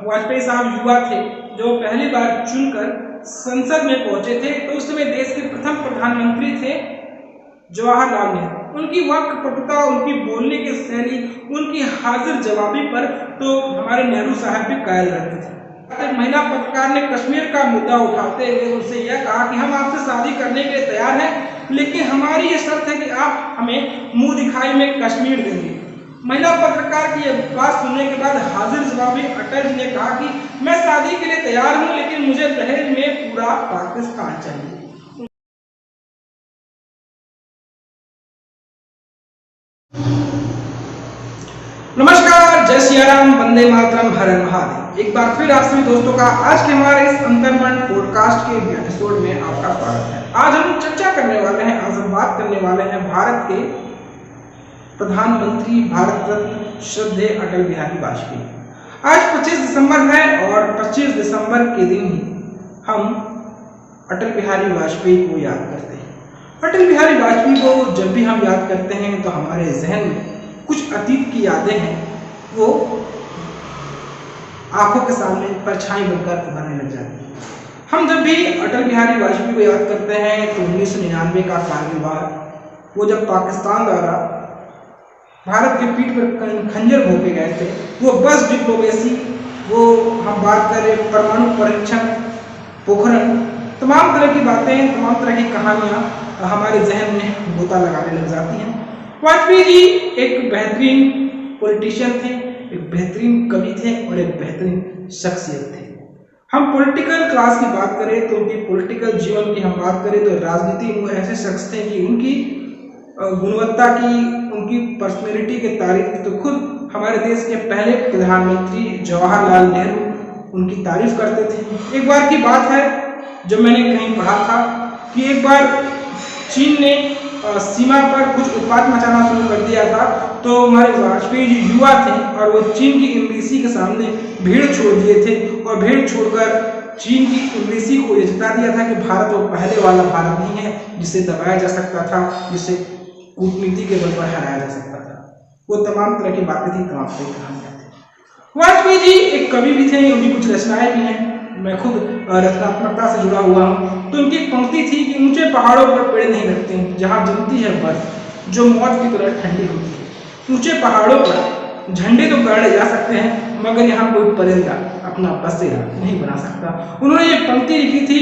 वाजपेयी साहब युवा थे जो पहली बार चुनकर संसद में पहुंचे थे, तो उस समय देश के प्रथम प्रधानमंत्री थे जवाहरलाल नेहरू। उनकी वाक्पटुता, उनकी बोलने की शैली, उनकी हाजिर जवाबी पर तो हमारे नेहरू साहब भी कायल रहते थे। एक महिला पत्रकार ने कश्मीर का मुद्दा उठाते हुए उनसे यह कहा कि हम आपसे शादी करने के लिए तैयार हैं, लेकिन हमारी ये शर्त है कि आप हमें मुंह दिखाई में कश्मीर देंगे। महिला पत्रकार की यह बात सुनने के बाद हाजिर जवाबी अटल जी ने कहा कि मैं शादी के लिए तैयार हूं, लेकिन मुझे दहेज में पूरा पाकिस्तान चाहिए। नमस्कार, जय सिया राम, वंदे मातरम, हर हर महादेव। एक बार फिर आप सभी दोस्तों का आज के हमारे इस अंतर्मन पॉडकास्ट के एपिसोड में आपका स्वागत है। आज हम चर्चा करने वाले हैं, आज हम बात करने वाले हैं भारत के प्रधानमंत्री, भारत रत्न श्रद्धेय अटल बिहारी वाजपेयी। आज 25 दिसंबर है और 25 दिसंबर के दिन ही हम अटल बिहारी वाजपेयी को याद करते हैं। अटल बिहारी वाजपेयी को जब भी हम याद करते हैं तो हमारे जहन में कुछ अतीत की यादें हैं, वो आंखों के सामने परछाई बनकर उभरने लग जाती है। हम जब भी अटल बिहारी वाजपेयी को याद करते हैं तो 1999 का कारगिल वार, वो जब पाकिस्तान द्वारा भारत के पीठ पर खंजर भोंके गए थे, वो बस डिप्लोमेसी, वो हम बात करें परमाणु परीक्षण, पोखरण, तमाम तरह की बातें, तमाम तरह की कहानियां हमारे जहन में गोता लगाने लग जाती हैं। वाजपेयी जी एक बेहतरीन पॉलिटिशियन थे, एक बेहतरीन कवि थे और एक बेहतरीन शख्सियत थे। हम पॉलिटिकल क्लास की बात करें तो उनकी पॉलिटिकल जीवन की हम बात करें तो राजनीति में वो ऐसे शख्स थे कि उनकी गुणवत्ता की, उनकी पर्सनैलिटी की तारीफ तो खुद हमारे देश के पहले प्रधानमंत्री जवाहरलाल नेहरू उनकी तारीफ करते थे। एक बार की बात है जब मैंने कहीं पढ़ा था कि एक बार चीन ने सीमा पर कुछ उत्पात मचाना शुरू कर दिया था, तो हमारे वाजपेयी जी युवा थे और वो चीन की एम्बेसी के सामने भीड़ छोड़ दिए थे और भीड़ छोड़कर चीन की एम्बेसी को ये जता दिया था कि भारत वो पहले वाला भारत नहीं है जिसे दबाया जा सकता था, जिसे कूटनीति के बल पर हराया जा सकता था। वो तमाम तरह की बातें थी, तमाम तरह की कहानियां थी। वाजपेयी जी एक कवि भी थे, उनकी कुछ रचनाएं भी हैं, मैं खुद रचनात्मकता से जुड़ा हुआ हूँ। तो उनकी एक पंक्ति थी कि ऊंचे पहाड़ों पर पेड़ नहीं लगते, जहाँ जमती है बर्फ जो मौत की तरह ठंडी होती है। ऊंचे पहाड़ों पर झंडे तो गाड़े जा सकते हैं, मगर यहाँ कोई परिंदा अपना बसेरा नहीं बना सकता। उन्होंने ये पंक्ति लिखी थी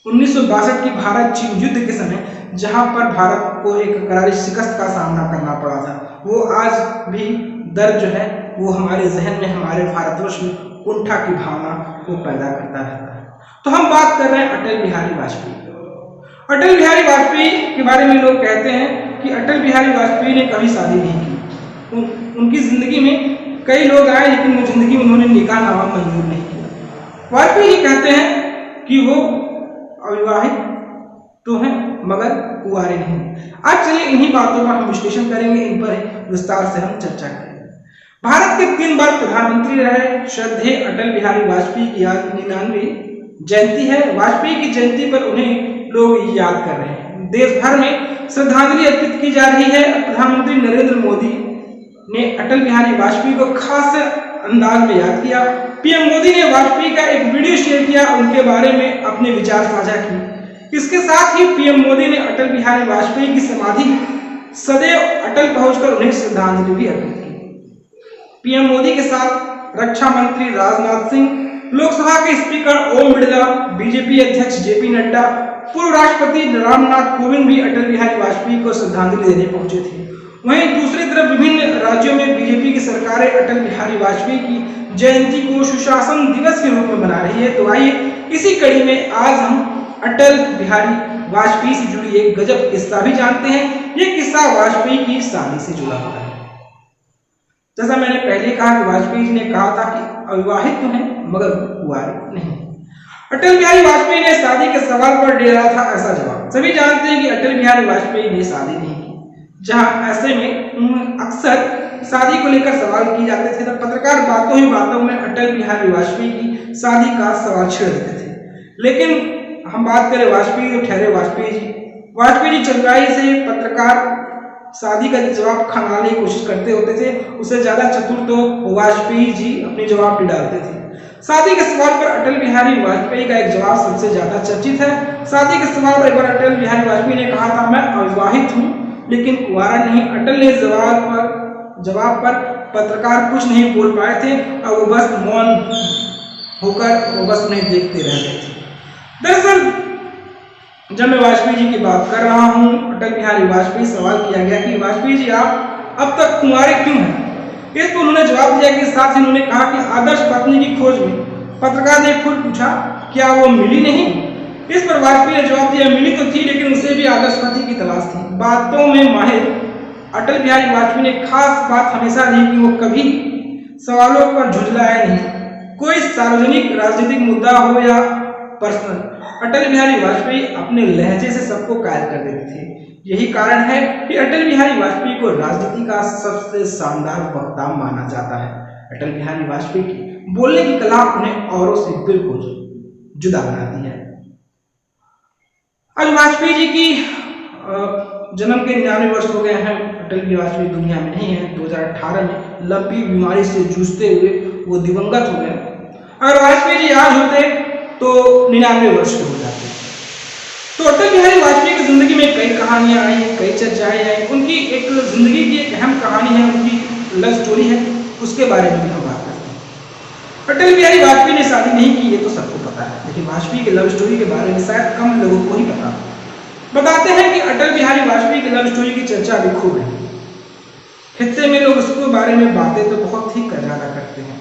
1962 की भारत चीन युद्ध के समय, जहां पर भारत को एक करारी शिकस्त का सामना करना पड़ा था। वो आज भी दर्द जो है वो हमारे जहन में, हमारे भारतवर्ष में कुंठा की भावना को पैदा करता रहता है। तो हम बात कर रहे हैं अटल बिहारी वाजपेयी। अटल बिहारी वाजपेयी के बारे में लोग कहते हैं कि अटल बिहारी वाजपेयी ने कभी शादी नहीं की। उनकी जिंदगी में कई लोग आए, लेकिन वो जिंदगी में उन्होंने निकाहनामा मंजूर नहीं किया। वाजपेयी जी कहते हैं कि वो अविवाहित तो हैं मगर कुंवारे नहीं। आज चलिए इन्हीं बातों पर हम विश्लेषण करेंगे, इन पर विस्तार से हम चर्चा करेंगे। भारत के 3 बार प्रधानमंत्री रहे श्रद्धेय अटल बिहारी वाजपेयी की आज 99वीं जयंती है। वाजपेयी की जयंती पर उन्हें लोग याद कर रहे हैं। देश भर में श्रद्धांजलि अर्पित की जा रही है। प्रधानमंत्री नरेंद्र मोदी ने अटल बिहारी वाजपेयी को खास अंदाज में याद किया। पीएम मोदी ने वाजपेयी का एक वीडियो शेयर किया, उनके बारे में अपने विचार साझा किए। इसके साथ ही पीएम मोदी ने अटल बिहारी वाजपेयी की समाधि सदैव अटल पहुंचकर उन्हें श्रद्धांजलि भी अर्पित की। पीएम मोदी के साथ रक्षा मंत्री राजनाथ सिंह, लोकसभा के स्पीकर ओम बिरला, बीजेपी अध्यक्ष जेपी नड्डा, पूर्व राष्ट्रपति रामनाथ कोविंद भी अटल बिहारी वाजपेयी को श्रद्धांजलि देने पहुंचे थे। वहीं दूसरी तरफ विभिन्न राज्यों में बीजेपी की सरकारें अटल बिहारी वाजपेयी की जयंती को सुशासन दिवस के रूप में मना रही है। तो आइए इसी कड़ी में आज हम अटल बिहारी वाजपेयी से जुड़ी एक गजब किस्सा भी जानते हैं। ये किस्सा वाजपेयी की शादी से जुड़ा हुआ है। जैसा मैंने पहले कहा कि वाजपेयी जी ने कहा था कि अविवाहित तो हैं मगर कुंवारे नहीं। अटल बिहारी वाजपेयी ने शादी के सवाल पर दिया था ऐसा जवाब। सभी जानते हैं कि अटल बिहारी वाजपेयी ने शादी नहीं की। जहां ऐसे में अक्सर शादी को लेकर सवाल किए जाते थे, तो पत्रकार बातों ही बातों में अटल बिहारी वाजपेयी की शादी का सवाल छेड़ देते थे। लेकिन हम बात करें वाजपेयी तो ठहरे वाजपेयी जी। वाजपेयी जी चतुराई से पत्रकार शादी का जवाब खंगालने की कोशिश करते होते थे, उससे ज्यादा चतुर तो वाजपेयी जी अपने जवाब डालते थे। शादी के सवाल पर अटल बिहारी वाजपेयी का एक जवाब सबसे ज्यादा चर्चित है। शादी के सवाल पर एक बार अटल बिहारी वाजपेयी ने कहा था, मैं अविवाहित हूँ लेकिन कुंवारा नहीं। अटल ने जवाब पर पत्रकार कुछ नहीं बोल पाए थे और वो बस मौन होकर वो बस उन्हें देखते रह गए थे। दरअसल जब मैं वाजपेयी जी की बात कर रहा हूँ, अटल बिहारी वाजपेयी, सवाल किया गया कि वाजपेयी जी आप अब तक कुंवारे क्यों हैं? इस पर उन्होंने जवाब दिया कि साथ ही उन्होंने कहा कि आदर्श पत्नी की खोज में। पत्रकार ने खुद पूछा, क्या वो मिली नहीं? इस पर वाजपेयी ने जवाब दिया, मिली तो थी लेकिन उसे भी आदर्श पति की तलाश थी। बातों में माहिर अटल बिहारी वाजपेयी ने खास बात हमेशा रही कि वो कभी सवालों पर झुंझलाए नहीं, कोई सार्वजनिक राजनीतिक मुद्दा हो या पर्सनल, अटल बिहारी वाजपेयी अपने लहजे से सबको कायल कर देते थे। यही कारण है कि अटल बिहारी वाजपेयी को राजनीति का सबसे शानदार वक्ता माना जाता है। अटल बिहारी वाजपेयी की बोलने की कला उन्हें औरों से बिल्कुल जुदा बनाती है। आज वाजपेयी जी की जन्म के 99 वर्ष हो गए हैं। अटल बिहारी वाजपेयी दुनिया में नहीं है। 2018 में लंबी बीमारी से जूझते हुए वो दिवंगत हो गए। अगर वाजपेयी जी आज होते तो 99 वर्ष के हो जाते। तो अटल बिहारी वाजपेयी की जिंदगी में कई कहानियां आई, कई चर्चाएं आई। उनकी एक जिंदगी की एक अहम कहानी है, उनकी लव स्टोरी है, उसके बारे में भी हम बात करते हैं। अटल बिहारी वाजपेयी ने शादी नहीं की, ये तो सबको पता है, लेकिन वाजपेयी की लव स्टोरी के बारे में शायद कम लोगों को ही पता। बताते हैं कि अटल बिहारी वाजपेयी की लव स्टोरी की चर्चा अभी खूब है। हिस्से में लोग उसके बारे में बातें तो बहुत ही ज्यादा करते हैं।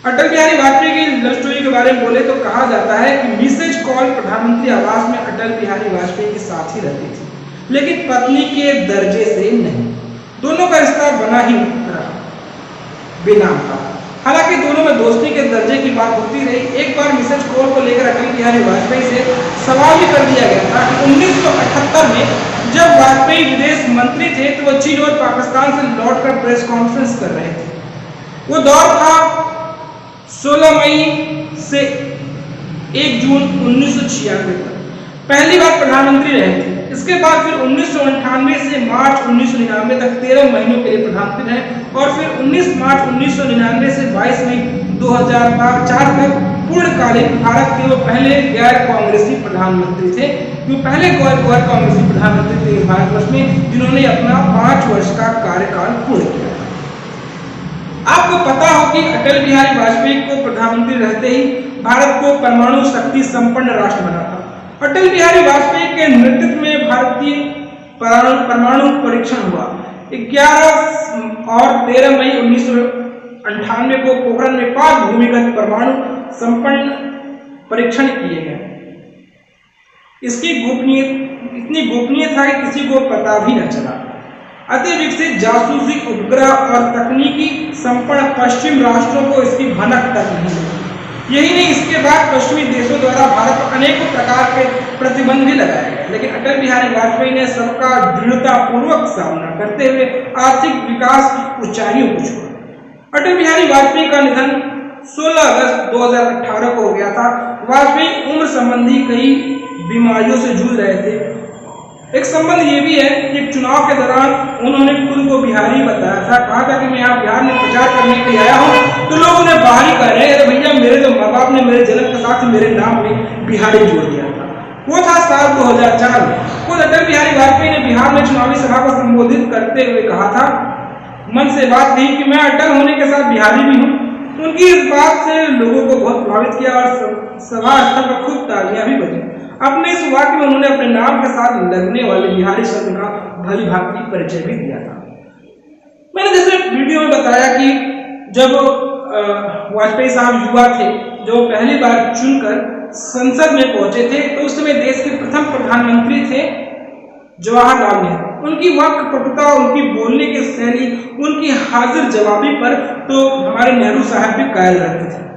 अटल बिहारी वाजपेयी की लव स्टोरी के बारे में बोले तो कहा जाता है कि मिसेज कॉल प्रधानमंत्री आवास में अटल बिहारी वाजपेयी के साथ ही रहती थी, लेकिन पत्नी के दर्जे से नहीं। दोनों का रिश्ता बना ही रहा बेनाम का। हालांकि दोनों में दोस्ती के दर्जे की बात होती रही। एक बार मिसेज कॉल को लेकर अटल बिहारी वाजपेयी से सवाल भी कर दिया गया था कि 1978 में जब वाजपेयी विदेश मंत्री थे तो वो चीन और पाकिस्तान से लौटकर प्रेस कॉन्फ्रेंस कर रहे थे। वो दौर था 16 मई से 1 जून 1996 तक। पहली बार प्रधानमंत्री रहे थे। इसके बाद फिर 1998 से मार्च 1999 तक 13 महीनों के लिए प्रधानमंत्री रहे और फिर 19 मार्च 1999 से 22 मई 2004 तक पूर्णकालीन भारत के वो पहले गैर कांग्रेसी प्रधानमंत्री थे। वो पहले गैर कांग्रेसी प्रधानमंत्री थे भारतवर्ष में जिन्होंने अपना 5 वर्ष का कार्यकाल पूर्ण किया। आपको पता हो कि अटल बिहारी वाजपेयी को प्रधानमंत्री रहते ही भारत को परमाणु शक्ति संपन्न राष्ट्र बना था। अटल बिहारी वाजपेयी के नेतृत्व में भारतीय परमाणु परीक्षण हुआ। 11 और 13 मई 1998 को पोखरण में 5 भूमिगत परमाणु संपन्न परीक्षण किए गए। इसकी इतनी गोपनीय था कि किसी को पता भी न चला। अति विकसित जासूसी उपग्रह और तकनीकी संपन्न पश्चिम राष्ट्रों को इसकी भनक तक नहीं लगी। यही नहीं, इसके बाद पश्चिमी देशों द्वारा भारत पर अनेकों प्रकार के प्रतिबंध भी लगाए गए, लेकिन अटल बिहारी वाजपेयी ने सबका दृढ़तापूर्वक सामना करते हुए आर्थिक विकास की ऊंचाइयों को छुआ। अटल बिहारी वाजपेयी का निधन 16 अगस्त 2018 को हो गया था। वाजपेयी उम्र संबंधी कई बीमारियों से जूझ रहे थे। एक संबंध ये भी है कि चुनाव के दौरान उन्होंने खुद को बिहारी बताया था। कहा था कि मैं यहाँ बिहार में प्रचार करने के लिए आया हूँ, तो लोग उन्हें बाहरी कह रहे हैं। अरे भैया, मेरे जो माँ बाप ने मेरे जन्म के साथ मेरे नाम में बिहारी जोड़ दिया था। वो था साल 2004 में। खुद अटल बिहारी वाजपेयी ने बिहार में चुनावी सभा को संबोधित करते हुए कहा था, मन से बात कही कि मैं अटल होने के साथ बिहारी भी हूँ। उनकी इस बात से लोगों को बहुत प्रभावित किया और सभा स्थल पर खूब तालियां भी बजी। अपने इस वाक्य में उन्होंने अपने नाम के साथ लगने वाले बिहारी शब्द का भली भांति परिचय भी दिया था। मैंने जैसे वीडियो में बताया कि जब वाजपेयी साहब युवा थे, जो पहली बार चुनकर संसद में पहुंचे थे, तो उस समय देश के प्रथम प्रधानमंत्री थे जवाहरलाल नेहरू। उनकी वाक्पटुता, उनकी बोलने की शैली, उनकी हाजिर जवाबी पर तो हमारे नेहरू साहब भी कायल रहते थे।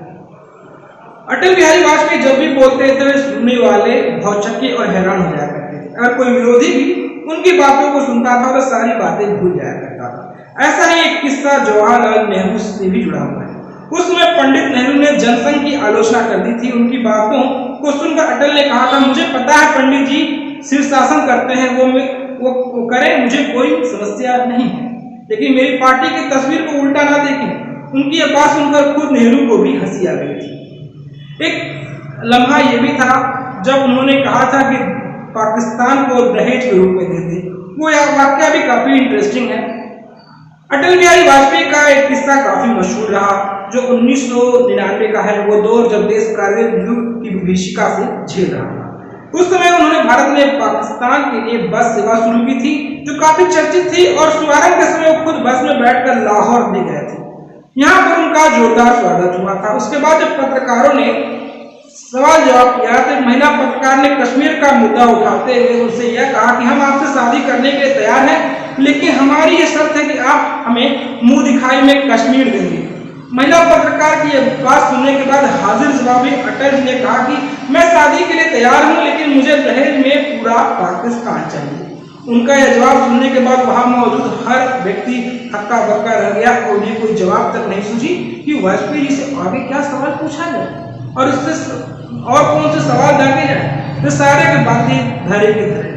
अटल बिहारी वाजपेयी जब भी बोलते थे सुनने वाले भौचक्के और हैरान हो जाया करते थे। अगर कोई विरोधी भी उनकी बातों को सुनता था तो सारी बातें भूल जाया करता था। ऐसा ही एक किस्सा जवाहरलाल नेहरू से भी जुड़ा हुआ है। उस समय पंडित नेहरू ने जनसंघ की आलोचना कर दी थी। उनकी बातों को सुनकर अटल ने कहा था, मुझे पता है पंडित जी शीर्षासन करते हैं, वो करें, मुझे कोई समस्या नहीं है, लेकिन मेरी पार्टी की तस्वीर को उल्टा ना देखें। उनकी ये बात सुनकर खुद नेहरू को भी हंसी आ गई थी। एक लम्हा ये भी था जब उन्होंने कहा था कि पाकिस्तान को दहेज के रूप में दे दे। वो वाक्य भी काफी इंटरेस्टिंग है। अटल बिहारी वाजपेयी का एक किस्सा काफी मशहूर रहा जो 1999 का है। वो दौर जब देश कारगिल युद्ध की विभीषिका से झेल रहा था। उस समय उन्होंने भारत में पाकिस्तान के लिए बस सेवा शुरू की थी जो काफी चर्चित थी और शुभारंभ के समय वो खुद बस में बैठकर लाहौर भी गए थे। यहाँ पर उनका जोरदार स्वागत हुआ था। उसके बाद जब पत्रकारों ने सवाल जवाब किया तो महिला पत्रकार ने कश्मीर का मुद्दा उठाते हुए उनसे यह कहा कि हम आपसे शादी करने के लिए तैयार हैं, लेकिन हमारी ये शर्त है कि आप हमें मुंह दिखाई में कश्मीर देंगे। महिला पत्रकार की यह बात सुनने के बाद हाजिर जवाबी अटल जी ने कहा कि मैं शादी के लिए तैयार हूं, लेकिन मुझे दहेज में पूरा पाकिस्तान चाहिए। उनका यह जवाब सुनने के बाद वहां मौजूद हर व्यक्ति हक्का बक्का रह गया और उन्हें कोई जवाब तक नहीं सूझी कि वाजपेयी जी से आगे क्या सवाल पूछा जाए और उससे और कौन से सवाल दागे जाए। तो सारे के बातें धरे की धरे।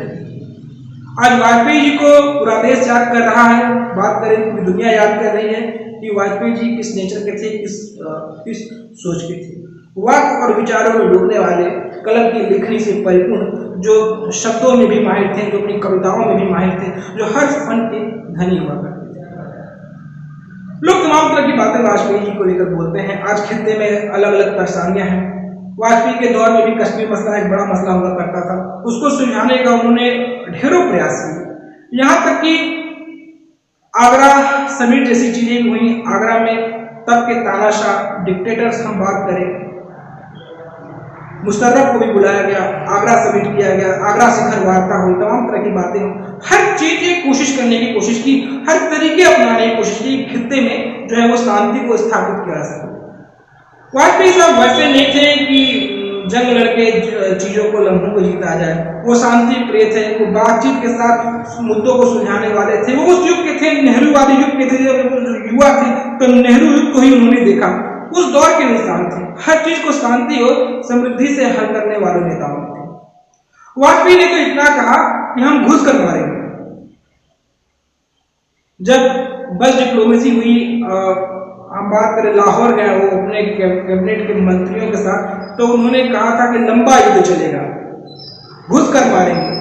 आज वाजपेयी जी को पूरा देश याद कर रहा है, बात करें पूरी दुनिया याद कर रही है कि वाजपेयी जी किस नेचर के थे, किस सोच के थे। वाक और विचारों में डूबने वाले, कलम की लेखनी से परिपूर्ण, जो शब्दों में भी माहिर थे, जो अपनी कविताओं में भी माहिर थे, जो हर फन के धनी हुआ करते थे। लोग तमाम तरह की बातें वाजपेयी जी को लेकर बोलते हैं। आज खित्ते में अलग अलग परेशानियां हैं। वाजपेयी के दौर में भी कश्मीर मसला एक बड़ा मसला हुआ करता था। उसको सुलझाने का उन्होंने ढेरों प्रयास किए। यहाँ तक कि आगरा समिट जैसी चीजें भी हुई। आगरा में तब के तानाशाह डिक्टेटर्स हम बात करें, मुशर्रफ को भी बुलाया गया, आगरा समिट किया गया, आगरा शिखर वार्ता हुई, तमाम तरह की बातें, हर चीज की कोशिश करने की कोशिश की, हर तरीके अपनाने की कोशिश की, खित्ते में जो है वो शांति को स्थापित किया जा सके। वाजपेयी साहब वैसे नहीं थे कि जंग लड़के चीजों को लम्हों को जीता जाए। वो शांति प्रिय थे, वो बातचीत के साथ मुद्दों को सुलझाने वाले थे। वो उस युग के थे, नेहरूवादी युग के थे, जब युवा थे तो नेहरू युग को ही उन्होंने देखा। उस दौर के इंसान थे, हर चीज को शांति और समृद्धि से हल करने वाले नेताओं थे। वाजपेयी ने तो इतना कहा कि हम घुस कर मारेंगे। जब बस डिप्लोमेसी हुई, हम बात करें लाहौर गए वो अपने कैबिनेट के मंत्रियों के साथ, तो उन्होंने कहा था कि लंबा युद्ध चलेगा, घुस कर मारेंगे।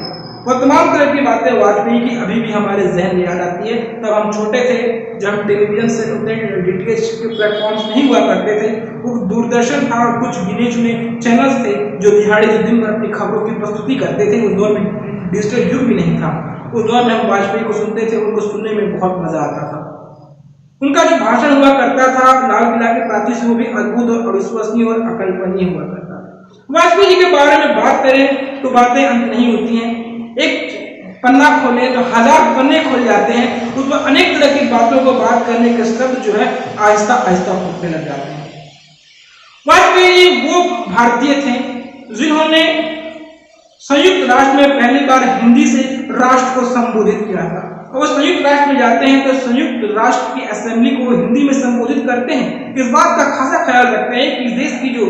वो तमाम तरह की बातें वाजपेयी की अभी भी हमारे जहन में याद आती है। तब हम छोटे थे, जब हम टेलीविजन से उतने डीटीएच के प्लेटफॉर्म्स नहीं हुआ करते थे, वो दूरदर्शन था और कुछ गिने चुने चैनल्स थे जो दिहाड़ी दिन भर अपनी खबरों की प्रस्तुति करते थे। उस दौर में डिजिटल युग भी नहीं था। उस दौर में हम वाजपेयी को सुनते थे, उनको सुनने में बहुत मजा आता था। उनका जो भाषण हुआ करता था लाल किला के प्राचीर से, वो भी अद्भुत और अविश्वसनीय और अकल्पनीय हुआ करता था। वाजपेयी जी के बारे में बात करें तो बातें अंत नहीं होती हैं। एक पन्ना खोले तो 1000 पन्ने खोल जाते हैं, उसमें अनेक तरह की बातों को बात करने के शब्द जो है आहिस्ता आहिस्ता फूटने लग जाते हैं। वाजपेयी वो भारतीय थे जिन्होंने संयुक्त राष्ट्र में पहली बार हिंदी से राष्ट्र को संबोधित किया था। और संयुक्त राष्ट्र में जाते हैं तो संयुक्त राष्ट्र की असेंबली को हिंदी में संबोधित करते हैं। इस बात का खासा ख्याल रखते हैं कि देश की जो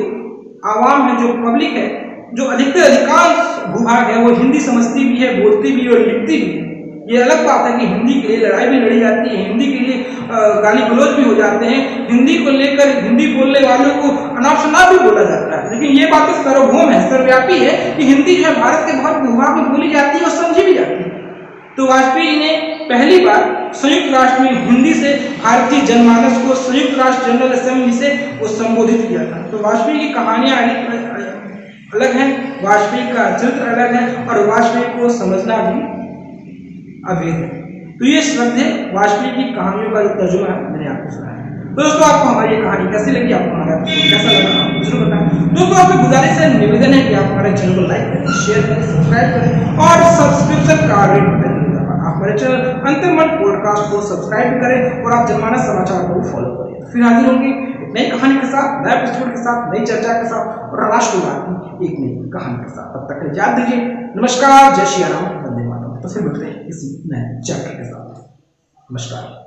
आवाम है, जो पब्लिक है, जो अधिकांश भूभाग है, वो हिंदी समझती भी है, बोलती भी है और लिखती भी है। ये अलग बात है कि हिंदी के लिए लड़ाई भी लड़ी जाती है, हिंदी के लिए गाली गलौज भी हो जाते हैं, हिंदी को लेकर हिंदी बोलने वालों को अनाप शनाप भी बोला जाता है। लेकिन ये बात सार्वभौम है, सर्वव्यापी है कि हिंदी जो है भारत के बहुत भूभाग में बोली जाती है और समझी भी जाती है। तो वाजपेयी ने पहली बार संयुक्त राष्ट्र में हिंदी से भारतीय जनमानस को संयुक्त राष्ट्र जनरल असेंबली से वो संबोधित किया था। तो वाजपेयी की कहानियां अलग हैं, वाजपेयी का चरित्र अलग है और वाजपेयी को समझना भी अवैध है। तो ये शब्द है वाजपेयी की कहानियों का जो तर्जुमा है मैंने आपको सुनाया। तो दोस्तों आपको हमारी ये कहानी कैसी लगी, आपको हमारा एपिसोड कैसा लगा आप जरूर बताएं। दोस्तों आपसे गुजारिश है, निवेदन है कि आप हमारे चैनल को लाइक करें, शेयर करें, सब्सक्राइब करें और सब्सक्रिप्शन का रेट बटन हमारे चैनल अंतर्मन पॉडकास्ट को सब्सक्राइब करें और आप जनमानस समाचार को फॉलो करें। फिर हाजिर होंगे एक नई कहानी के साथ, नए एपिसोड के साथ, नई चर्चा के साथ और राष्ट्रवाद की एक नई कहानी के साथ। तब तक याद दीजिए, नमस्कार, जय श्री राम, वंदे मातरम। तो फिर मिलते हैं किसी नए चैप्टर के साथ। नमस्कार।